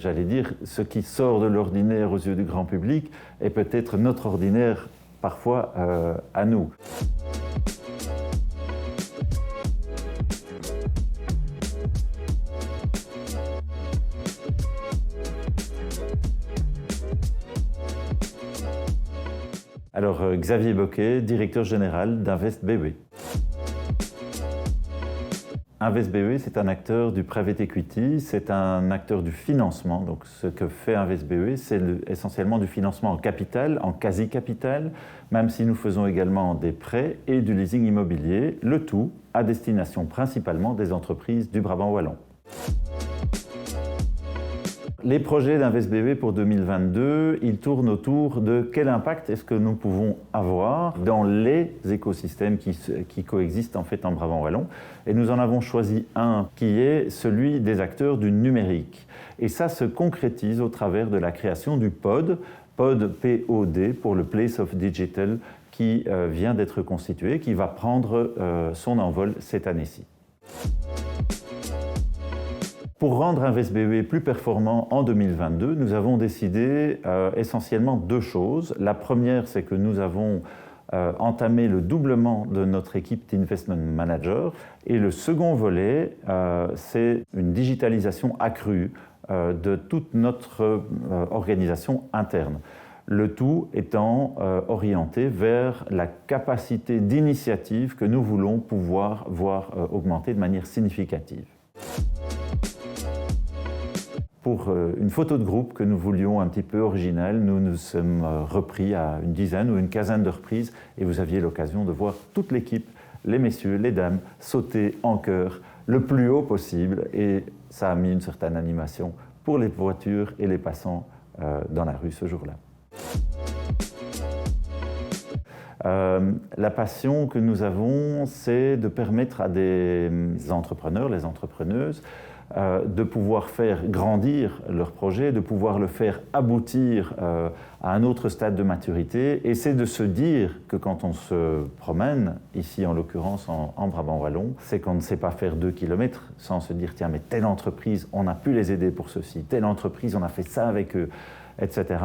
j'allais dire, ce qui sort de l'ordinaire aux yeux du grand public est peut-être notre ordinaire parfois à nous. Alors, Xavier Boquet, directeur général d'Invest BW. Invest BW, c'est un acteur du private equity, c'est un acteur du financement. Donc, ce que fait Invest BW, c'est essentiellement du financement en capital, en quasi-capital, même si nous faisons également des prêts et du leasing immobilier, le tout à destination principalement des entreprises du Brabant wallon. Les projets d'Invest BW pour 2022, ils tournent autour de quel impact est-ce que nous pouvons avoir dans les écosystèmes qui coexistent en fait en Brabant wallon. Et nous en avons choisi un qui est celui des acteurs du numérique. Et ça se concrétise au travers de la création du POD pour le Place of Digital, qui vient d'être constitué, qui va prendre son envol cette année-ci. Pour rendre Invest BW plus performant en 2022, nous avons décidé essentiellement deux choses. La première, c'est que nous avons entamé le doublement de notre équipe d'Investment Manager. Et le second volet, c'est une digitalisation accrue de toute notre organisation interne. Le tout étant orienté vers la capacité d'initiative que nous voulons pouvoir voir augmenter de manière significative. Pour une photo de groupe que nous voulions un petit peu originale, nous nous sommes repris à une dizaine ou une quinzaine de reprises et vous aviez l'occasion de voir toute l'équipe, les messieurs, les dames, sauter en chœur le plus haut possible et ça a mis une certaine animation pour les voitures et les passants dans la rue ce jour-là. La passion que nous avons, c'est de permettre à des entrepreneurs, les entrepreneuses, de pouvoir faire grandir leur projet, de pouvoir le faire aboutir à un autre stade de maturité. Et c'est de se dire que quand on se promène, ici en l'occurrence en Brabant wallon, c'est qu'on ne sait pas faire 2 kilomètres sans se dire tiens mais telle entreprise, on a pu les aider pour ceci, telle entreprise, on a fait ça avec eux, etc.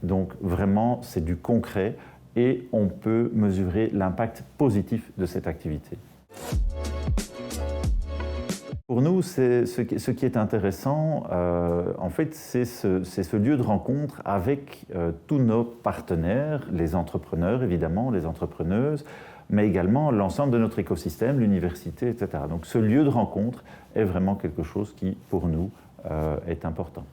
Donc vraiment c'est du concret et on peut mesurer l'impact positif de cette activité. Pour nous, ce qui est intéressant, en fait, c'est ce lieu de rencontre avec tous nos partenaires, les entrepreneurs évidemment, les entrepreneuses, mais également l'ensemble de notre écosystème, l'université, etc. Donc ce lieu de rencontre est vraiment quelque chose qui, pour nous, est important.